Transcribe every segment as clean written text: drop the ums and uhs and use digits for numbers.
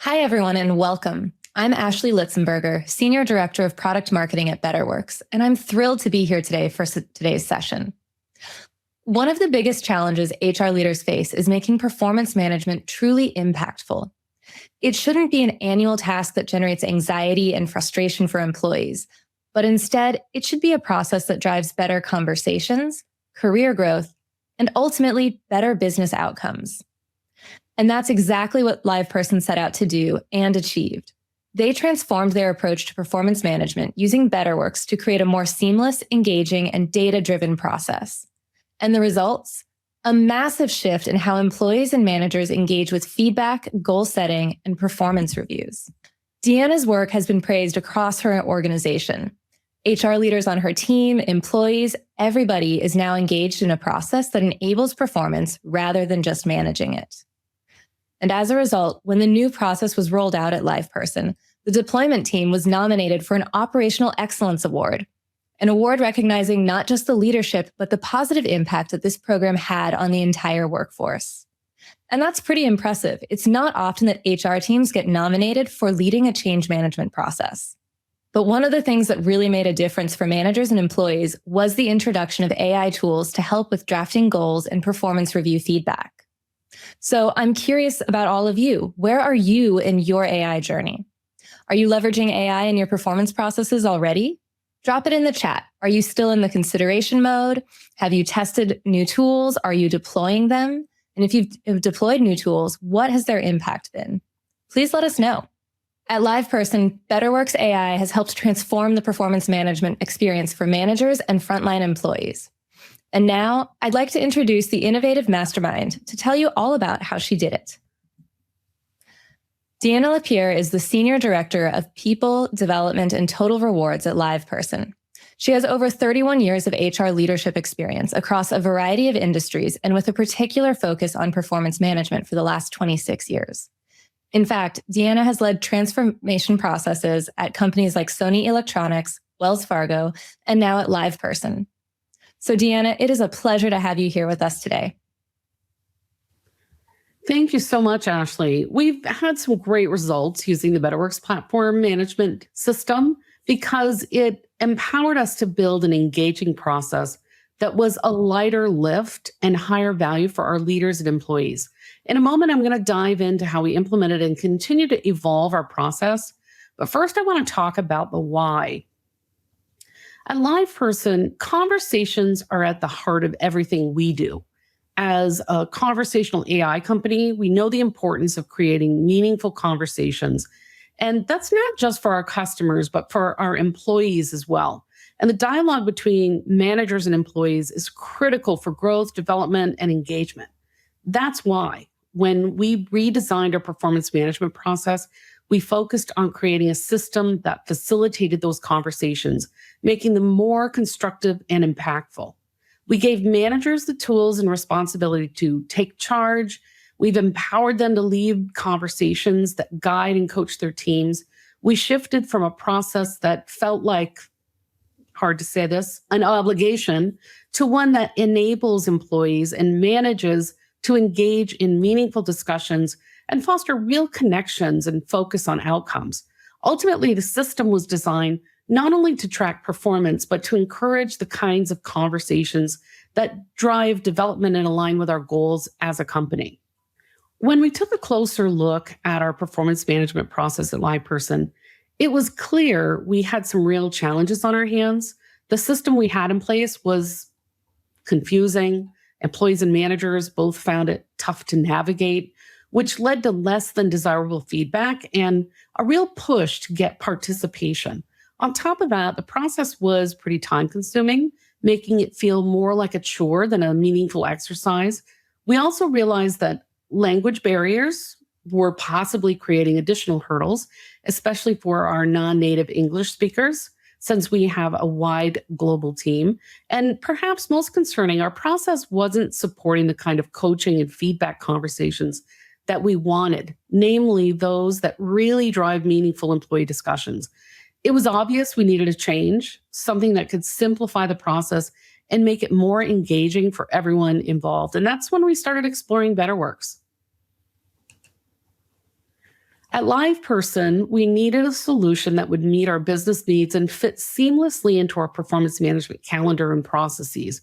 Hi, everyone, and welcome. I'm Ashley Litzenberger, Senior Director of Product Marketing at Betterworks, and I'm thrilled to be here today for today's session. One of the biggest challenges HR leaders face is making performance management truly impactful. It shouldn't be an annual task that generates anxiety and frustration for employees, but instead, it should be a process that drives better conversations, career growth, and ultimately better business outcomes. And that's exactly what LivePerson set out to do and achieved. They transformed their approach to performance management using Betterworks to create a more seamless, engaging, and data-driven process. And the results? A massive shift in how employees and managers engage with feedback, goal setting, and performance reviews. Deanna's work has been praised across her organization. HR leaders on her team, employees, everybody is now engaged in a process that enables performance rather than just managing it. And as a result, when the new process was rolled out at LivePerson, the deployment team was nominated for an Operational Excellence Award, an award recognizing not just the leadership, but the positive impact that this program had on the entire workforce. And that's pretty impressive. It's not often that HR teams get nominated for leading a change management process. But one of the things that really made a difference for managers and employees was the introduction of AI tools to help with drafting goals and performance review feedback. So I'm curious about all of you. Where are you in your AI journey? Are you leveraging AI in your performance processes already? Drop it in the chat. Are you still in the consideration mode? Have you tested new tools? Are you deploying them? And if you've deployed new tools, what has their impact been? Please let us know. At LivePerson, Betterworks AI has helped transform the performance management experience for managers and frontline employees. And now I'd like to introduce the innovative mastermind to tell you all about how she did it. Deanna Lapierre is the Senior Director of People, Development, and Total Rewards at LivePerson. She has over 31 years of HR leadership experience across a variety of industries and with a particular focus on performance management for the last 26 years. In fact, Deanna has led transformation processes at companies like Sony Electronics, Wells Fargo, and now at LivePerson. So Deanna, it is a pleasure to have you here with us today. Thank you so much, Ashley. We've had some great results using the Betterworks platform management system because it empowered us to build an engaging process that was a lighter lift and higher value for our leaders and employees. In a moment, I'm going to dive into how we implemented and continue to evolve our process. But first, I want to talk about the why. At LivePerson, conversations are at the heart of everything we do. As a conversational AI company, we know the importance of creating meaningful conversations. And that's not just for our customers, but for our employees as well. And the dialogue between managers and employees is critical for growth, development, and engagement. That's why when we redesigned our performance management process, we focused on creating a system that facilitated those conversations, making them more constructive and impactful. We gave managers the tools and responsibility to take charge. We've empowered them to lead conversations that guide and coach their teams. We shifted from a process that felt like, hard to say this, an obligation, to one that enables employees and managers to engage in meaningful discussions and foster real connections and focus on outcomes. Ultimately, the system was designed not only to track performance, but to encourage the kinds of conversations that drive development and align with our goals as a company. When we took a closer look at our performance management process at LivePerson, it was clear we had some real challenges on our hands. The system we had in place was confusing. Employees and managers both found it tough to navigate, which led to less than desirable feedback and a real push to get participation. On top of that, the process was pretty time-consuming, making it feel more like a chore than a meaningful exercise. We also realized that language barriers were possibly creating additional hurdles, especially for our non-native English speakers, since we have a wide global team. And perhaps most concerning, our process wasn't supporting the kind of coaching and feedback conversations that we wanted, namely those that really drive meaningful employee discussions. It was obvious we needed a change, something that could simplify the process and make it more engaging for everyone involved. And that's when we started exploring Betterworks. At LivePerson, we needed a solution that would meet our business needs and fit seamlessly into our performance management calendar and processes.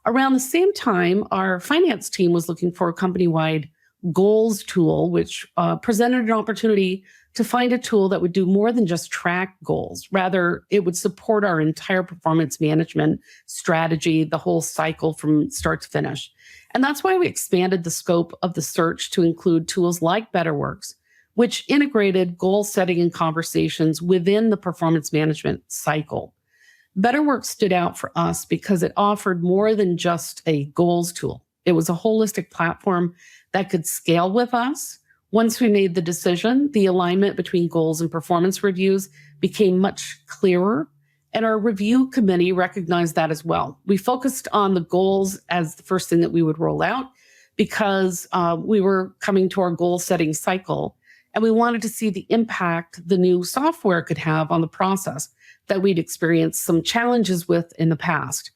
Around the same time, our finance team was looking for a company-wide goals tool, which presented an opportunity to find a tool that would do more than just track goals. Rather, it would support our entire performance management strategy, the whole cycle from start to finish. And that's why we expanded the scope of the search to include tools like Betterworks, which integrated goal setting and conversations within the performance management cycle. Betterworks stood out for us because it offered more than just a goals tool. It was a holistic platform that could scale with us. Once we made the decision, the alignment between goals and performance reviews became much clearer, and our review committee recognized that as well. We focused on the goals as the first thing that we would roll out because we were coming to our goal setting cycle, and we wanted to see the impact the new software could have on the process that we'd experienced some challenges with in the past.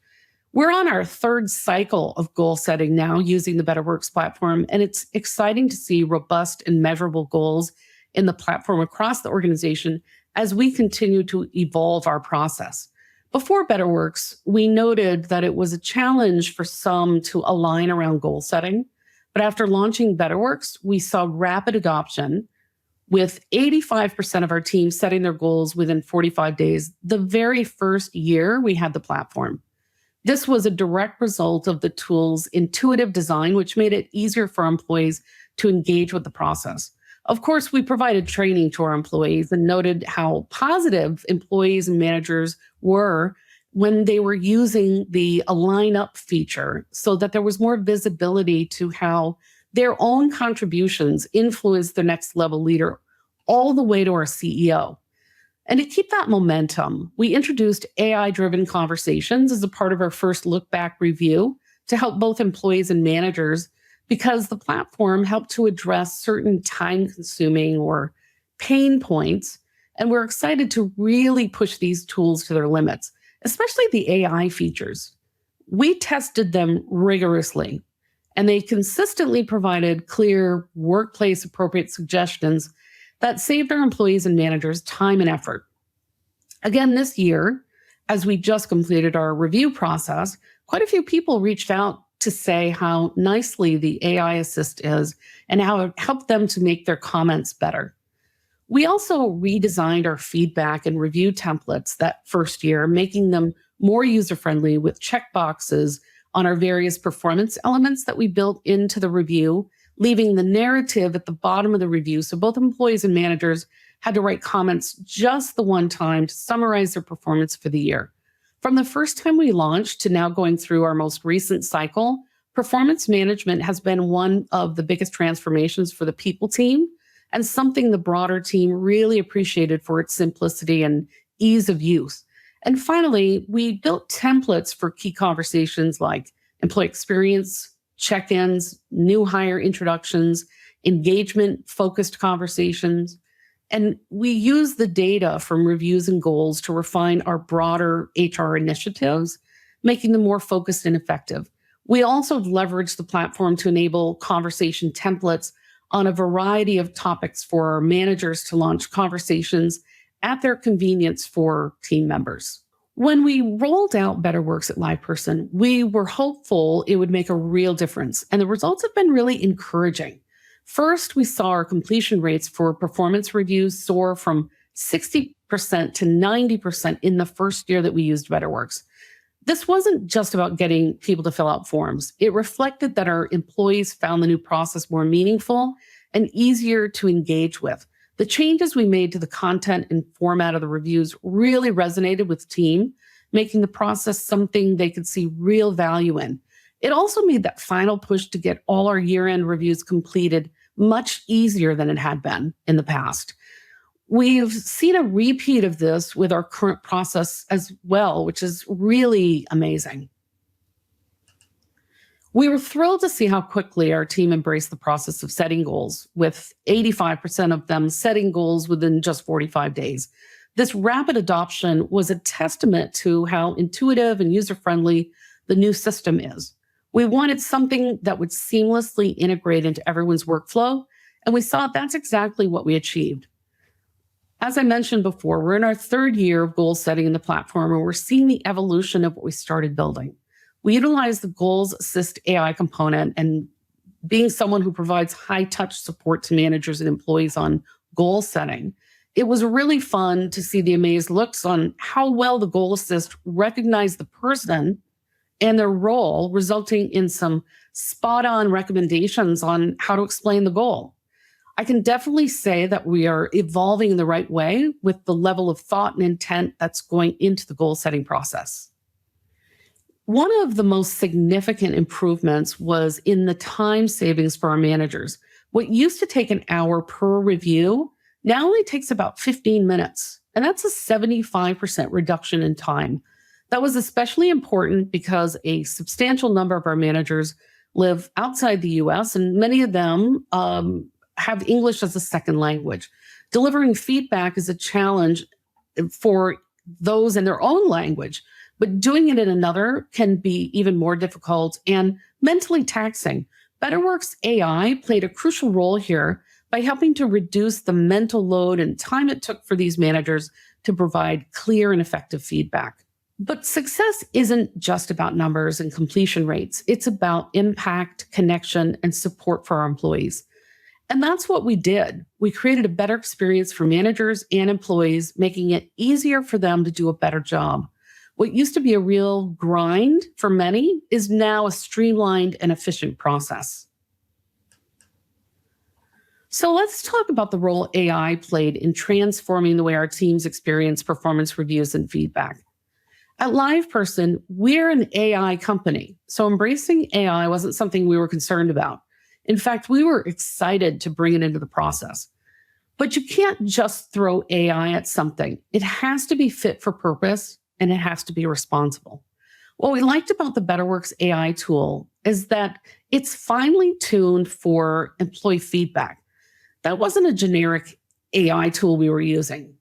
We're on our third cycle of goal setting now using the Betterworks platform, and it's exciting to see robust and measurable goals in the platform across the organization as we continue to evolve our process. Before Betterworks, we noted that it was a challenge for some to align around goal setting, but after launching Betterworks, we saw rapid adoption with 85% of our team setting their goals within 45 days, the very first year we had the platform. This was a direct result of the tool's intuitive design, which made it easier for our employees to engage with the process. Of course, we provided training to our employees and noted how positive employees and managers were when they were using the align up feature so that there was more visibility to how their own contributions influenced the next level leader all the way to our CEO. And to keep that momentum, we introduced AI-driven conversations as a part of our first look-back review to help both employees and managers because the platform helped to address certain time-consuming or pain points. And we're excited to really push these tools to their limits, especially the AI features. We tested them rigorously, and they consistently provided clear workplace-appropriate suggestions that saved our employees and managers time and effort. Again, this year, as we just completed our review process, quite a few people reached out to say how nicely the AI assist is and how it helped them to make their comments better. We also redesigned our feedback and review templates that first year, making them more user-friendly with checkboxes on our various performance elements that we built into the review, leaving the narrative at the bottom of the review so both employees and managers had to write comments just the one time to summarize their performance for the year. From the first time we launched to now going through our most recent cycle, performance management has been one of the biggest transformations for the people team and something the broader team really appreciated for its simplicity and ease of use. And finally, we built templates for key conversations like employee experience, check-ins, new hire introductions, engagement-focused conversations. And we use the data from reviews and goals to refine our broader HR initiatives, making them more focused and effective. We also leverage the platform to enable conversation templates on a variety of topics for our managers to launch conversations at their convenience for team members. When we rolled out Betterworks at LivePerson, we were hopeful it would make a real difference, and the results have been really encouraging. First, we saw our completion rates for performance reviews soar from 60% to 90% in the first year that we used Betterworks. This wasn't just about getting people to fill out forms. It reflected that our employees found the new process more meaningful and easier to engage with. The changes we made to the content and format of the reviews really resonated with the team, making the process something they could see real value in. It also made that final push to get all our year-end reviews completed much easier than it had been in the past. We've seen a repeat of this with our current process as well, which is really amazing. We were thrilled to see how quickly our team embraced the process of setting goals, with 85% of them setting goals within just 45 days. This rapid adoption was a testament to how intuitive and user-friendly the new system is. We wanted something that would seamlessly integrate into everyone's workflow And we saw that's exactly what we achieved. As I mentioned before, we're in our third year of goal setting in the platform, and we're seeing the evolution of what we started building. We utilize the Goals Assist AI component, and being someone who provides high-touch support to managers and employees on goal setting, it was really fun to see the amazed looks on how well the Goal Assist recognized the person and their role, resulting in some spot-on recommendations on how to explain the goal. I can definitely say that we are evolving in the right way with the level of thought and intent that's going into the goal setting process. One of the most significant improvements was in the time savings for our managers. What used to take an hour per review now only takes about 15 minutes, and that's a 75% reduction in time. That was especially important because a substantial number of our managers live outside the US, and many of them have English as a second language. Delivering feedback is a challenge for those in their own language, but doing it in another can be even more difficult and mentally taxing. Betterworks AI played a crucial role here by helping to reduce the mental load and time it took for these managers to provide clear and effective feedback. But success isn't just about numbers and completion rates. It's about impact, connection, and support for our employees. And that's what we did. We created a better experience for managers and employees, making it easier for them to do a better job. What used to be a real grind for many is now a streamlined and efficient process. So let's talk about the role AI played in transforming the way our teams experience performance reviews and feedback. At LivePerson, we're an AI company, so embracing AI wasn't something we were concerned about. In fact, we were excited to bring it into the process. But you can't just throw AI at something. It has to be fit for purpose, and it has to be responsible. What we liked about the Betterworks AI tool is that it's finely tuned for employee feedback. That wasn't a generic AI tool we were using.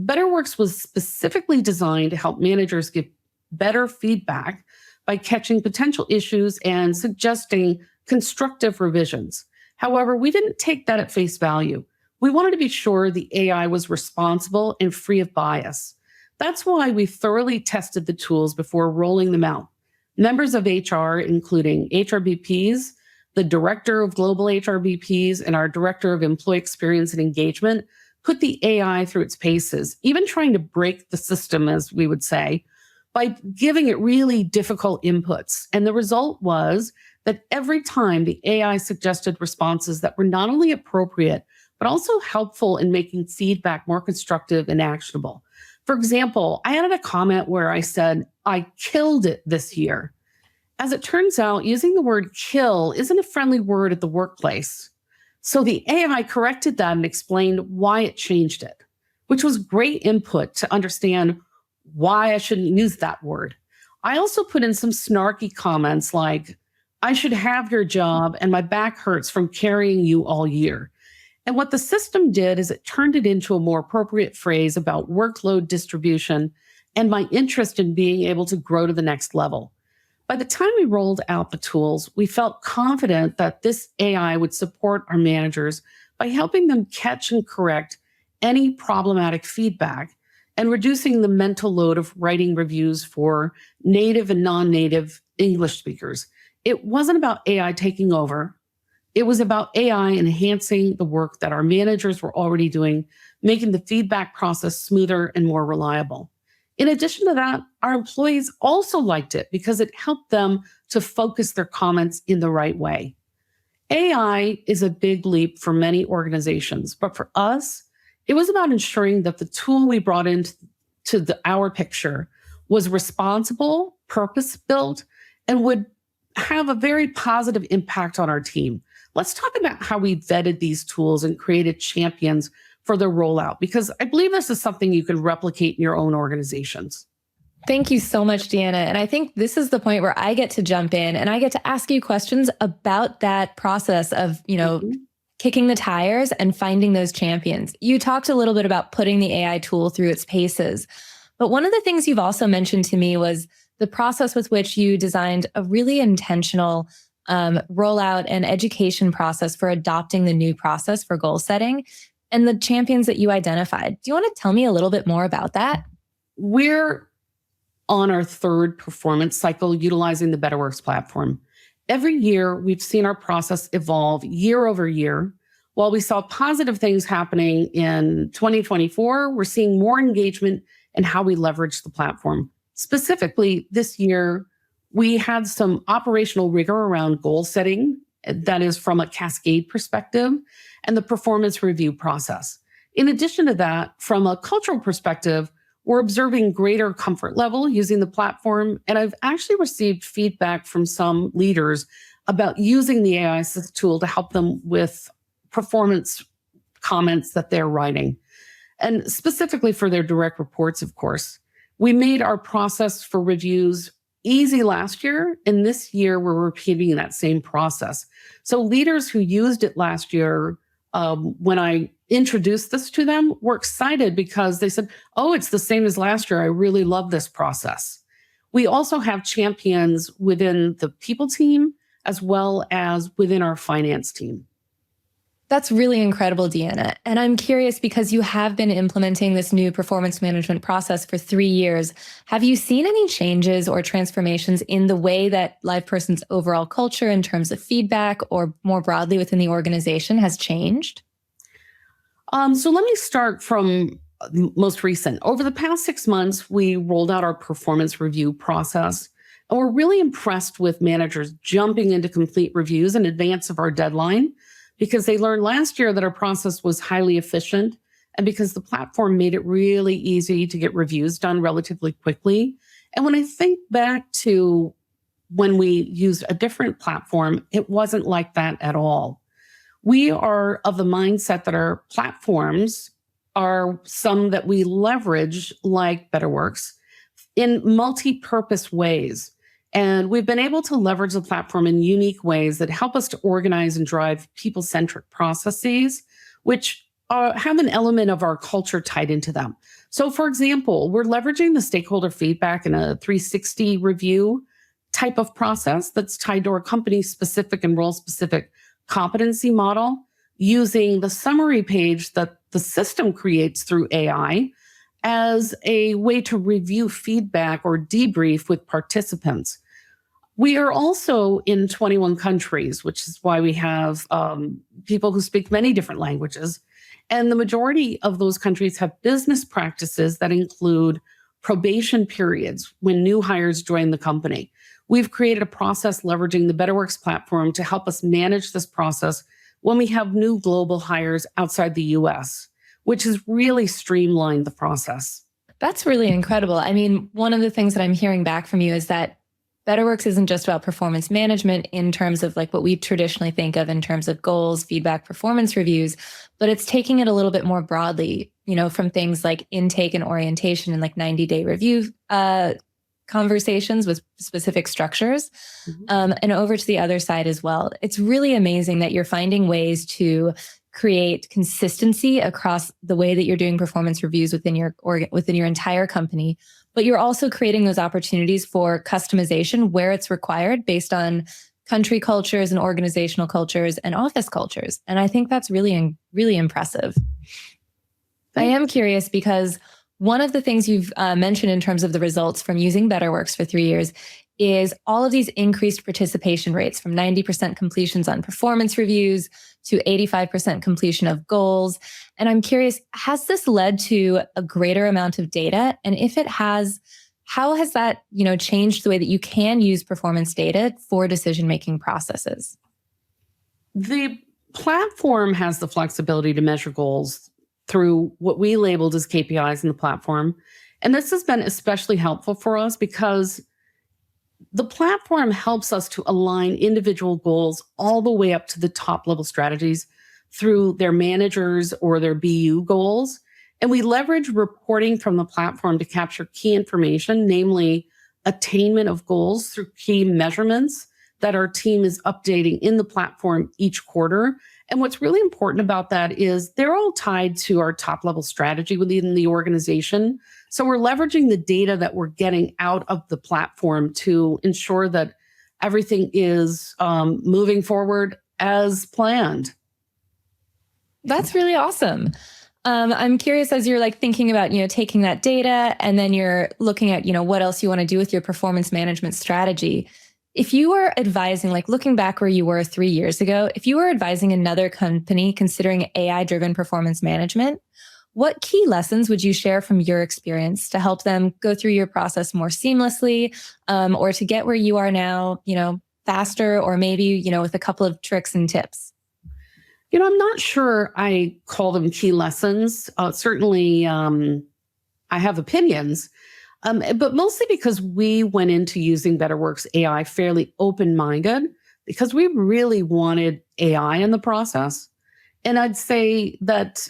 Betterworks was specifically designed to help managers give better feedback by catching potential issues and suggesting constructive revisions. However, we didn't take that at face value. We wanted to be sure the AI was responsible and free of bias. That's why we thoroughly tested the tools before rolling them out. Members of HR, including HRBPs, the Director of Global HRBPs, and our Director of Employee Experience and Engagement, put the AI through its paces, even trying to break the system, as we would say, by giving it really difficult inputs. And the result was that every time the AI suggested responses that were not only appropriate, but also helpful in making feedback more constructive and actionable. For example, I added a comment where I said, "I killed it this year." As it turns out, using the word kill isn't a friendly word at the workplace. So the AI corrected that and explained why it changed it, which was great input to understand why I shouldn't use that word. I also put in some snarky comments like, "I should have your job and my back hurts from carrying you all year." And what the system did is it turned it into a more appropriate phrase about workload distribution and my interest in being able to grow to the next level. By the time we rolled out the tools, we felt confident that this AI would support our managers by helping them catch and correct any problematic feedback and reducing the mental load of writing reviews for native and non-native English speakers. It wasn't about AI taking over. It was about AI enhancing the work that our managers were already doing, making the feedback process smoother and more reliable. In addition to that, our employees also liked it because it helped them to focus their comments in the right way. AI is a big leap for many organizations, but for us, it was about ensuring that the tool we brought into our picture was responsible, purpose-built, and would have a very positive impact on our team. Let's talk about how we vetted these tools and created champions for their rollout, because I believe this is something you can replicate in your own organizations. Thank you so much, Deanna. And I think this is the point where I get to jump in and I get to ask you questions about that process of, kicking the tires and finding those champions. You talked a little bit about putting the AI tool through its paces, but one of the things you've also mentioned to me was the process with which you designed a really intentional rollout and education process for adopting the new process for goal setting and the champions that you identified. Do you want to tell me a little bit more about that? We're on our third performance cycle utilizing the Betterworks platform. Every year, we've seen our process evolve year over year. While we saw positive things happening in 2024, we're seeing more engagement in how we leverage the platform. Specifically, this year, we had some operational rigor around goal setting, that is from a cascade perspective, and the performance review process. In addition to that, from a cultural perspective, we're observing greater comfort level using the platform. And I've actually received feedback from some leaders about using the AI assist tool to help them with performance comments that they're writing. And specifically for their direct reports, of course. We made our process for reviews easy last year, and this year we're repeating that same process. So leaders who used it last year, when I introduced this to them, were excited because they said, oh, it's the same as last year. I really love this process. We also have champions within the people team as well as within our finance team. That's really incredible, Deanna. And I'm curious because you have been implementing this new performance management process for 3 years. Have you seen any changes or transformations in the way that LivePerson's overall culture in terms of feedback or more broadly within the organization has changed? So let me start from most recent. Over the past 6 months, we rolled out our performance review process. And we're really impressed with managers jumping into complete reviews in advance of our deadline, because they learned last year that our process was highly efficient and because the platform made it really easy to get reviews done relatively quickly. And when I think back to when we used a different platform, it wasn't like that at all. We are of the mindset that our platforms are some that we leverage, like Betterworks, in multi-purpose ways. And we've been able to leverage the platform in unique ways that help us to organize and drive people-centric processes, which have an element of our culture tied into them. So, for example, we're leveraging the stakeholder feedback in a 360 review type of process that's tied to our company-specific and role-specific competency model, using the summary page that the system creates through AI as a way to review feedback or debrief with participants. We are also in 21 countries, which is why we have people who speak many different languages. And the majority of those countries have business practices that include probation periods when new hires join the company. We've created a process leveraging the Betterworks platform to help us manage this process when we have new global hires outside the US, which has really streamlined the process. That's really incredible. I mean, one of the things that I'm hearing back from you is that Betterworks isn't just about performance management in terms of like what we traditionally think of in terms of goals, feedback, performance reviews, but it's taking it a little bit more broadly, you know, from things like intake and orientation and like 90-day review conversations with specific structures, and over to the other side as well. It's really amazing that you're finding ways to create consistency across the way that you're doing performance reviews within your entire company, but you're also creating those opportunities for customization where it's required based on country cultures and organizational cultures and office cultures. And I think that's really, really impressive. I am curious because one of the things you've mentioned in terms of the results from using Betterworks for 3 years is all of these increased participation rates from 90% completions on performance reviews to 85% completion of goals. And I'm curious, has this led to a greater amount of data? And if it has, how has that, you know, changed the way that you can use performance data for decision-making processes? The platform has the flexibility to measure goals through what we labeled as KPIs in the platform. And this has been especially helpful for us because the platform helps us to align individual goals all the way up to the top level strategies through their managers or their BU goals. And we leverage reporting from the platform to capture key information, namely attainment of goals through key measurements that our team is updating in the platform each quarter. And what's really important about that is they're all tied to our top level strategy within the organization. So we're leveraging the data that we're getting out of the platform to ensure that everything is moving forward as planned. That's really awesome. I'm curious, as you're like thinking about, taking that data and then you're looking at, what else you want to do with your performance management strategy. If you were advising, like looking back where you were 3 years ago, if you were advising another company considering AI-driven performance management, what key lessons would you share from your experience to help them go through your process more seamlessly, or to get where you are now, faster, or maybe, with a couple of tricks and tips? I'm not sure I call them key lessons. Certainly, I have opinions, but mostly because we went into using Betterworks AI fairly open-minded because we really wanted AI in the process. And I'd say that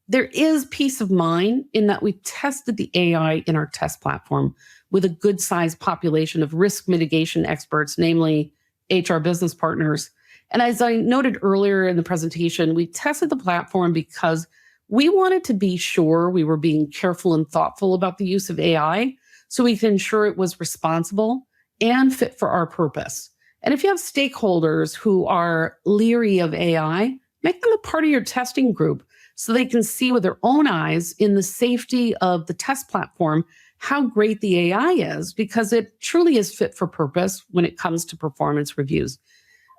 there is peace of mind in that we tested the AI in our test platform with a good-sized population of risk mitigation experts, namely HR business partners. And as I noted earlier in the presentation, we tested the platform because we wanted to be sure we were being careful and thoughtful about the use of AI so we can ensure it was responsible and fit for our purpose. And if you have stakeholders who are leery of AI, make them a part of your testing group so they can see with their own eyes in the safety of the test platform how great the AI is, because it truly is fit for purpose when it comes to performance reviews.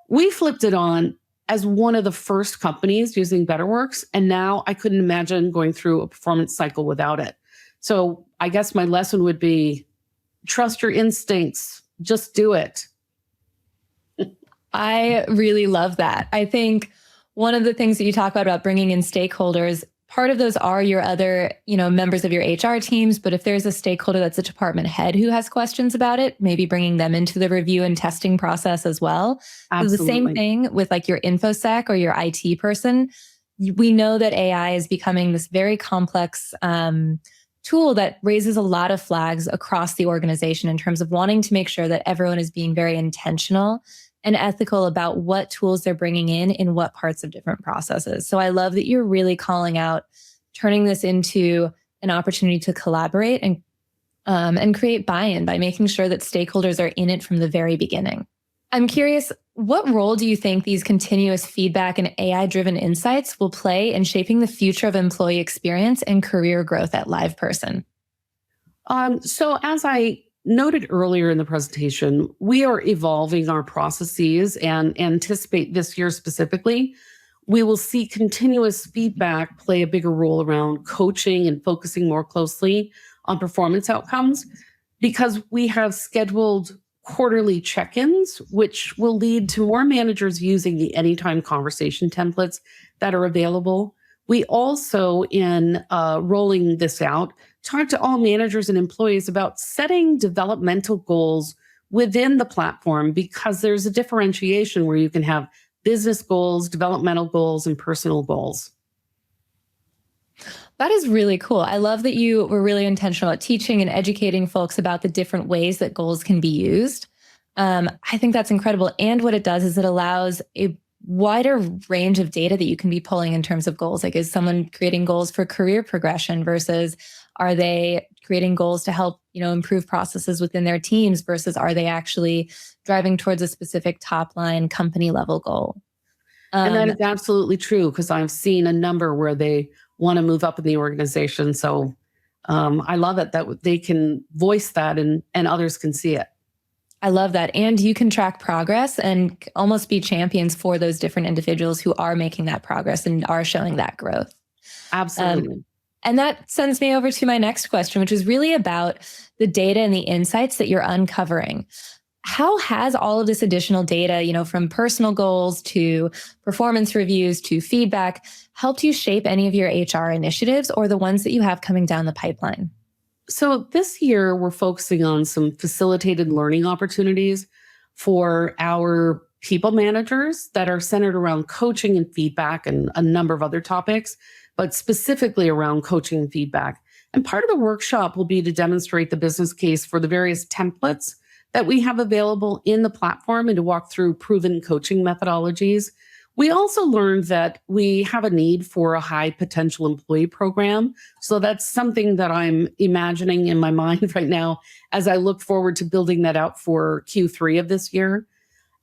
We flipped it on as one of the first companies using Betterworks, and now I couldn't imagine going through a performance cycle without it. So I guess my lesson would be trust your instincts, just do it. I really love that. I think one of the things that you talk about bringing in stakeholders, part of those are your other, members of your HR teams. But if there's a stakeholder that's a department head who has questions about it, maybe bringing them into the review and testing process as well. Absolutely. So the same thing with like your InfoSec or your IT person. We know that AI is becoming this very complex tool that raises a lot of flags across the organization in terms of wanting to make sure that everyone is being very intentional and ethical about what tools they're bringing in what parts of different processes. So I love that you're really calling out, turning this into an opportunity to collaborate and create buy-in by making sure that stakeholders are in it from the very beginning. I'm curious, what role do you think these continuous feedback and AI-driven insights will play in shaping the future of employee experience and career growth at LivePerson? So as I noted earlier in the presentation, we are evolving our processes and anticipate this year specifically, we will see continuous feedback play a bigger role around coaching and focusing more closely on performance outcomes, because we have scheduled quarterly check-ins, which will lead to more managers using the anytime conversation templates that are available. We also, in rolling this out, talk to all managers and employees about setting developmental goals within the platform, because there's a differentiation where you can have business goals, developmental goals, and personal goals. That is really cool. I love that you were really intentional about teaching and educating folks about the different ways that goals can be used. I think that's incredible. And what it does is it allows a wider range of data that you can be pulling in terms of goals. Like, is someone creating goals for career progression versus are they creating goals to help, improve processes within their teams versus are they actually driving towards a specific top line company level goal? And that is absolutely true, because I've seen a number where they want to move up in the organization. So I love it that they can voice that and others can see it. I love that. And you can track progress and almost be champions for those different individuals who are making that progress and are showing that growth. Absolutely. And that sends me over to my next question, which is really about the data and the insights that you're uncovering. How has all of this additional data, from personal goals to performance reviews to feedback, helped you shape any of your HR initiatives or the ones that you have coming down the pipeline? So this year, we're focusing on some facilitated learning opportunities for our people managers that are centered around coaching and feedback and a number of other topics, but specifically around coaching and feedback. And part of the workshop will be to demonstrate the business case for the various templates that we have available in the platform and to walk through proven coaching methodologies. We also learned that we have a need for a high potential employee program. So that's something that I'm imagining in my mind right now as I look forward to building that out for Q3 of this year.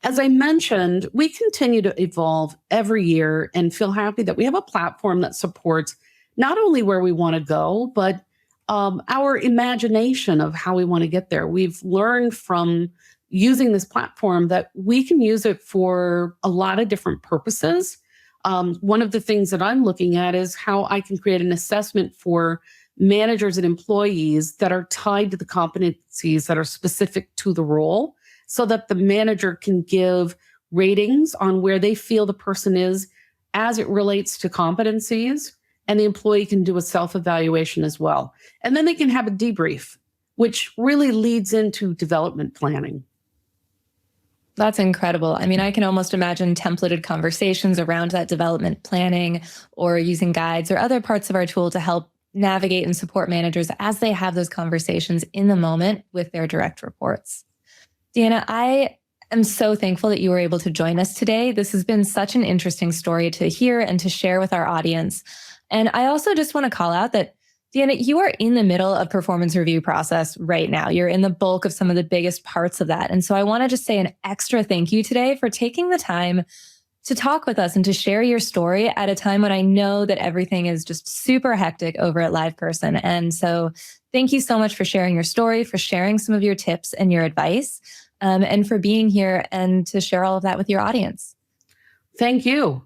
As I mentioned, we continue to evolve every year and feel happy that we have a platform that supports not only where we want to go, but our imagination of how we want to get there. We've learned from using this platform that we can use it for a lot of different purposes. One of the things that I'm looking at is how I can create an assessment for managers and employees that are tied to the competencies that are specific to the role, so that the manager can give ratings on where they feel the person is as it relates to competencies, and the employee can do a self-evaluation as well. And then they can have a debrief, which really leads into development planning. That's incredible. I mean, I can almost imagine templated conversations around that development planning, or using guides or other parts of our tool to help navigate and support managers as they have those conversations in the moment with their direct reports. Deanna, I am so thankful that you were able to join us today. This has been such an interesting story to hear and to share with our audience. And I also just want to call out that, Deanna, you are in the middle of performance review process right now. You're in the bulk of some of the biggest parts of that. And so I want to just say an extra thank you today for taking the time to talk with us and to share your story at a time when I know that everything is just super hectic over at LivePerson. And so thank you so much for sharing your story, for sharing some of your tips and your advice, and for being here and to share all of that with your audience. Thank you.